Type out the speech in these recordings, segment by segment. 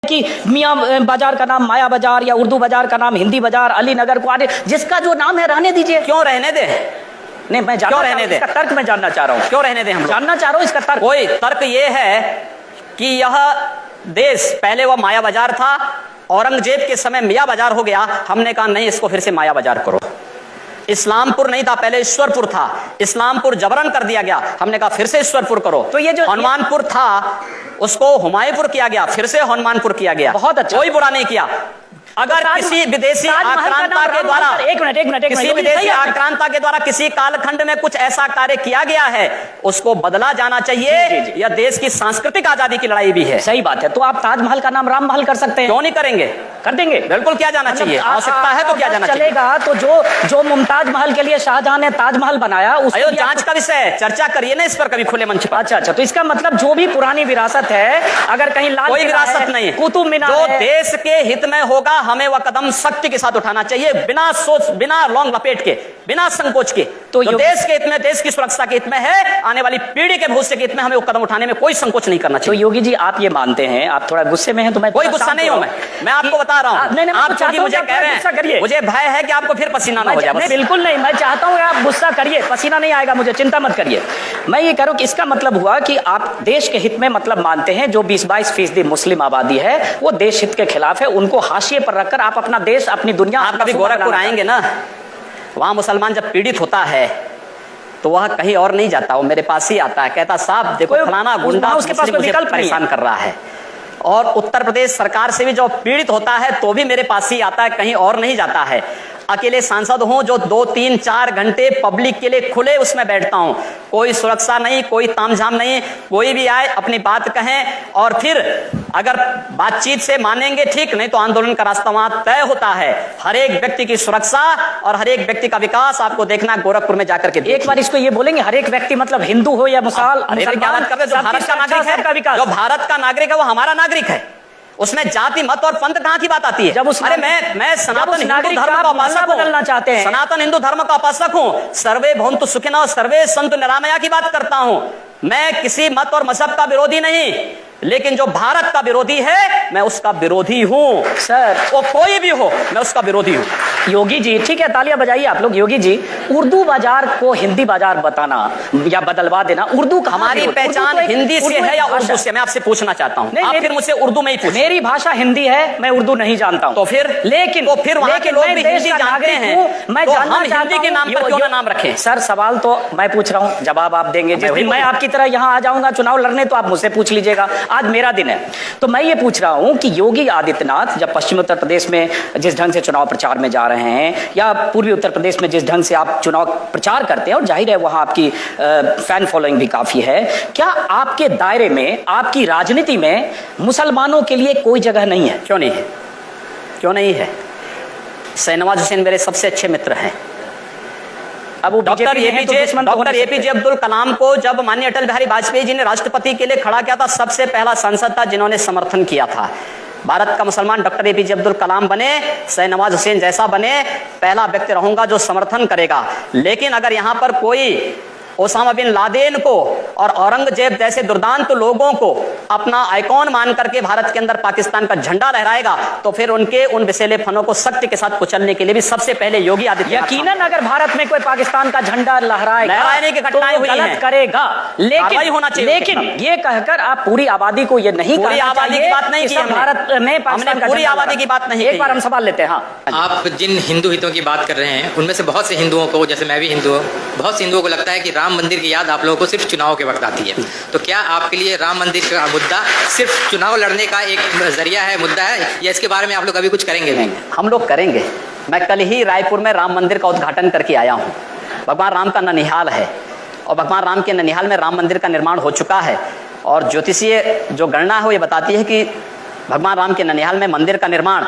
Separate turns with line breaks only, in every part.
कि मियाँ बाजार का नाम माया बाजार या उर्दू बाजार का नाम हिंदी बाजार, अली नगर को आने, जिसका जो नाम है रहने दीजिए।
क्यों रहने दे?
नहीं, मैं जानना
क्यों रहने दे?
इसका तर्क मैं जानना चाह रहा हूँ।
क्यों रहने दे? हम
जानना चाह रहा हूँ इसका तर्क।
कोई तर्क ये है कि यह देश पहले वह माया बाजार था, औरंगजेब के समय मियाँ बाजार हो गया। हमने कहा नहीं, इसको फिर से माया बाजार करो। इस्लामपुर नहीं था, पहले ईश्वरपुर था, इस्लामपुर जबरन कर दिया गया। हमने कहा फिर से ईश्वरपुर करो। तो ये जो हनुमानपुर था उसको हुमायूंपुर किया गया, फिर से हनुमानपुर किया गया।
बहुत अच्छा,
कोई बुरा नहीं किया। अगर किसी विदेशी आक्रांता के द्वारा किसी विदेशी आक्रांता के द्वारा किसी कालखंड में कुछ ऐसा कार्य किया गया है, उसको बदला जाना चाहिए। यह देश की सांस्कृतिक आजादी की लड़ाई भी है।
सही बात है। तो आप ताजमहल का नाम राम महल कर सकते हैं।
क्यों नहीं करेंगे?
कर देंगे,
बिल्कुल किया जाना चाहिए। आवश्यकता है तो किया जाना चाहिए।
चलेगा। तो जो मुमताज महल के लिए शाहजहां ने ताजमहल बनाया,
उसको जांच का विषय है, चर्चा करिए ना इस पर कभी खुले मंच पर।
अच्छा, तो इसका मतलब जो भी पुरानी विरासत है, अगर कहीं लाल
कोई विरासत नहीं,
कुतुब मीनार
जो देश के हित में होगा हमें वह कदम सख्ती के साथ उठाना चाहिए, बिना सोच, बिना लौंग लपेट के, बिना संकोच के। तो देश के हित में, देश की सुरक्षा के हित में है, आने वाली पीढ़ी के भविष्य के हित में हमें वो कदम उठाने में कोई संकोच नहीं करना चाहिए।
तो योगी जी आप ये मानते हैं, आप थोड़ा गुस्से में हैं, तो मैं
कोई गुस्सा नहीं हूं। मैं आपको बता रहा हूं, आप क्योंकि मुझे कह रहे हैं, मुझे भय है कि आपको फिर पसीना ना हो जाए।
बिल्कुल नहीं, मैं चाहता हूं आप गुस्सा करिए, पसीना नहीं आएगा मुझे, चिंता मत करिए। मैं ये कह रहा हूं कि इसका मतलब हुआ कि आप देश के हित में मतलब मानते हैं जो 20-22% मुस्लिम आबादी है वो देश हित के खिलाफ है, उनको हाशिए पर रखकर आप अपना देश, अपनी दुनिया।
आप कभी गोरखपुर आएंगे ना, वहां मुसलमान जब पीड़ित होता है तो वह कहीं और नहीं जाता, वो मेरे पास ही आता है, कहता साहब देखो फलाना गुंडा
उसके पास कोई विकल्प
परेशान कर रहा है। और उत्तर प्रदेश सरकार से भी जो पीड़ित होता है तो भी मेरे पास ही आता है, कहीं और नहीं जाता है। अकेले सांसद हूं जो 2-3-4 घंटे पब्लिक के लिए खुले उसमें बैठता हूं, कोई सुरक्षा नहीं, कोई तामझाम नहीं, कोई भी आए अपनी बात कहें और फिर अगर बातचीत से मानेंगे ठीक, नहीं तो आंदोलन का रास्ता वहां तय होता है। हर एक व्यक्ति की सुरक्षा और हर एक व्यक्ति का विकास आपको देखना गोरखपुर में जाकर के।
एक बार इसको ये बोलेंगे, हर एक व्यक्ति मतलब हिंदू हो या मुसलमान,
क्या बात कर रहे? जो भारत का नागरिक है, जो भारत का नागरिक है वो हमारा नागरिक है, उसमें जाति मत और पंथ कहां की बात आती है?
जब
अरे मैं सनातन हिंदू धर्म का उपासक
बदलना चाहते हैं,
सनातन हिंदू धर्म का उपासक हूं, सर्वे भवन्तु सुखिनः सर्वे सन्तु निरामया की बात करता हूं। मैं किसी मत और मजहब का विरोधी नहीं, लेकिन जो भारत का विरोधी है मैं उसका विरोधी हूं सर। वो कोई भी हो, मैं उसका विरोधी हूं।
योगी जी ठीक है, तालियां बजाइए आप लोग। योगी जी, उर्दू बाजार को हिंदी बाजार बताना या बदलवा देना, उर्दू
हमारी पहचान हिंदी से है या उर्दू से? मैं आपसे पूछना चाहता हूं। आप फिर मुझसे उर्दू में ही पूछिए।
मेरी भाषा हिंदी है, मैं उर्दू नहीं जानता हूं।
तो फिर वहां के लोग भी हिंदी जानते हैं, मैं हम हिंदी के नाम पर क्यों ना नाम रखें?
सर सवाल तो मैं पूछ रहा हूं, जवाब आप देंगे। मैं आपकी तरह यहां आ जाऊंगा चुनाव लड़ने तो आप मुझसे पूछ लीजिएगा, आज मेरा दिन है। तो मैं ये पूछ रहा हूं कि योगी आदित्यनाथ जब पश्चिमी उत्तर प्रदेश में जिस ढंग से चुनाव प्रचार में जा रहे हैं, या पूर्वी उत्तर प्रदेश में जिस ढंग से आप चुनाव प्रचार करते हैं, और जाहिर है वहां आपकी फैन फॉलोइंग भी काफी है, क्या आपके दायरे में, आपकी राजनीति में मुसलमानों के लिए कोई जगह नहीं है?
क्यों नहीं है? क्यों नहीं है? शाहनवाज हुसैन मेरे सबसे अच्छे मित्र हैं। अब डॉक्टर एपीजे अब्दुल कलाम को जब माननीय अटल बिहारी वाजपेयी जी ने राष्ट्रपति के लिए खड़ा किया था, सबसे पहला सांसद था जिन्होंने समर्थन किया था। भारत का मुसलमान डॉक्टर एपीजे अब्दुल कलाम बने, शाहनवाज हुसैन जैसा बने, पहला व्यक्ति रहूंगा जो समर्थन करेगा। लेकिन अगर यहां पर कोई ओसामा बिन लादेन को और औरंगजेब जैसे दुर्दांत लोगों को अपना आइकॉन मान करके भारत के अंदर पाकिस्तान का झंडा लहराएगा, तो फिर उनके उन विषैले फनों को सख्ती के साथ कुचलने के लिए भी सबसे पहले योगी आदित्यनाथ।
यकीनन अगर भारत में कोई पाकिस्तान का झंडा लहराने की घटनाएं हुई हैं, करेगा, लेकिन होना चाहिए। लेकिन ये कहकर आप पूरी आबादी को ये नहीं,
पूरी आबादी की बात नहीं की
भारत में पाकिस्तान का
पूरी आबादी की बात नहीं।
एक बार हम सवाल लेते हैं। हाँ,
आप जिन हिंदू हितों की बात कर रहे हैं उनमें से बहुत से हिंदुओं को, जैसे मैं भी हिंदू हूँ, बहुत से हिंदुओं को लगता है कि राम मंदिर की याद आप लोगों को सिर्फ चुनाव के वक्त आती है। तो क्या आपके लिए राम मंदिर का मुद्दा सिर्फ चुनाव लड़ने का एक जरिया है, मुद्दा है, या इसके बारे में आप लोग अभी कुछ करेंगे? नहीं,
हम लोग करेंगे। मैं कल ही रायपुर में राम मंदिर का उद्घाटन करके आया हूँ। भगवान राम का ननिहाल है और भगवान राम के ननिहाल में राम मंदिर का निर्माण हो चुका है, और ज्योतिषीय जो गणना है वो ये बताती है कि भगवान राम के ननिहाल में मंदिर का निर्माण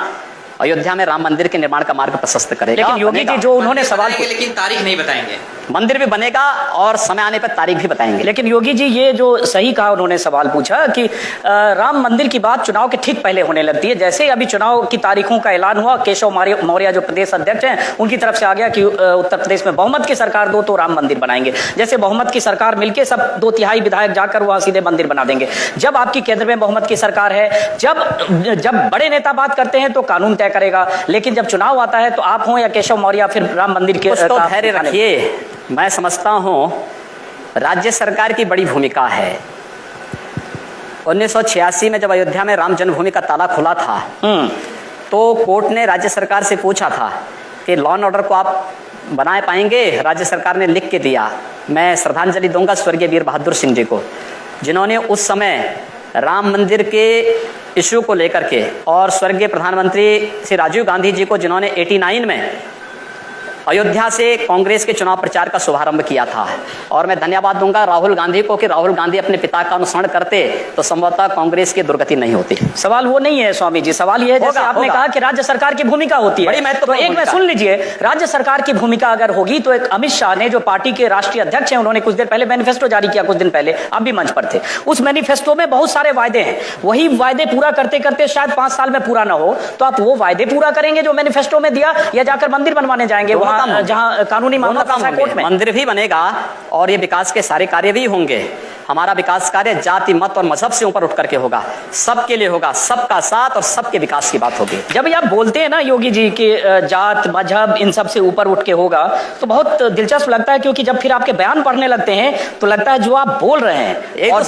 अयोध्या में राम मंदिर के निर्माण का मार्ग प्रशस्त करेगा।
लेकिन योगी जी जो उन्होंने सवाल,
लेकिन तारीख नहीं बताएंगे।
मंदिर भी बनेगा और समय आने पर तारीख भी बताएंगे।
लेकिन योगी जी ये जो सही कहा उन्होंने सवाल पूछा कि राम मंदिर की बात चुनाव के ठीक पहले होने लगती है। जैसे ही अभी चुनाव की तारीखों का ऐलान हुआ, केशव मौर्य जो प्रदेश अध्यक्ष हैं उनकी तरफ से आ गया कि उत्तर प्रदेश में बहुमत की सरकार दो तो राम मंदिर बनाएंगे। जैसे बहुमत की सरकार मिलके सब 2/3 विधायक जाकर वहां सीधे मंदिर बना देंगे। जब आपकी केंद्र में बहुमत की सरकार है, जब बड़े नेता बात करते हैं तो कानून तय करेगा, लेकिन जब चुनाव आता है तो आप हो या केशव मौर्य फिर राम मंदिर के
तो धैर्य रखिए। मैं समझता हूं राज्य सरकार की बड़ी भूमिका है। 1986 में जब अयोध्या में राम जन्मभूमि का ताला खुला था तो कोर्ट ने राज्य सरकार से पूछा था कि लॉ एंड ऑर्डर को आप बनाए पाएंगे। राज्य सरकार ने लिख के दिया। मैं श्रद्धांजलि दूंगा स्वर्गीय वीर बहादुर सिंह जी को, जिन्होंने उस समय राम मंदिर के इश्यू को लेकर के, और स्वर्गीय प्रधानमंत्री श्री राजीव गांधी जी को, जिन्होंने 89 में अयोध्या से कांग्रेस के चुनाव प्रचार का शुभारंभ किया था। और मैं धन्यवाद दूंगा राहुल गांधी को कि राहुल गांधी अपने पिता का अनुसरण करते तो संभवतः कांग्रेस की दुर्गति नहीं होती।
सवाल वो नहीं है स्वामी जी, सवाल ये है जैसे आपने कहा कि राज्य सरकार की भूमिका होती है,
बड़ी महत्वपूर्ण।
तो एक मैं सुन लीजिए, राज्य सरकार की भूमिका अगर होगी तो एक अमित शाह ने, जो पार्टी के राष्ट्रीय अध्यक्ष हैं, उन्होंने कुछ देर पहले मैनिफेस्टो जारी किया, कुछ दिन पहले आप भी मंच पर थे। उस मैनिफेस्टो में बहुत सारे वायदे हैं, वही वायदे पूरा करते करते शायद 5 साल में पूरा ना हो, तो आप वो वायदे पूरा करेंगे जो मैनिफेस्टो में दिया, या जाकर मंदिर बनवाने जाएंगे वहां जहां कानूनी मामला कोर्ट में?
मंदिर भी बनेगा और ये विकास के सारे कार्य भी होंगे। हमारा विकास कार्य जाति मत और मजहब से ऊपर उठ करके होगा, सबके लिए होगा, सबका साथ और सबके विकास की बात होगी।
जब आप बोलते हैं ना योगी जी कि जात मजहब इन सब से ऊपर उठ के होगा, तो बहुत दिलचस्प लगता है, क्योंकि जब फिर आपके बयान पढ़ने लगते हैं तो लगता है जो आप बोल रहे हैं और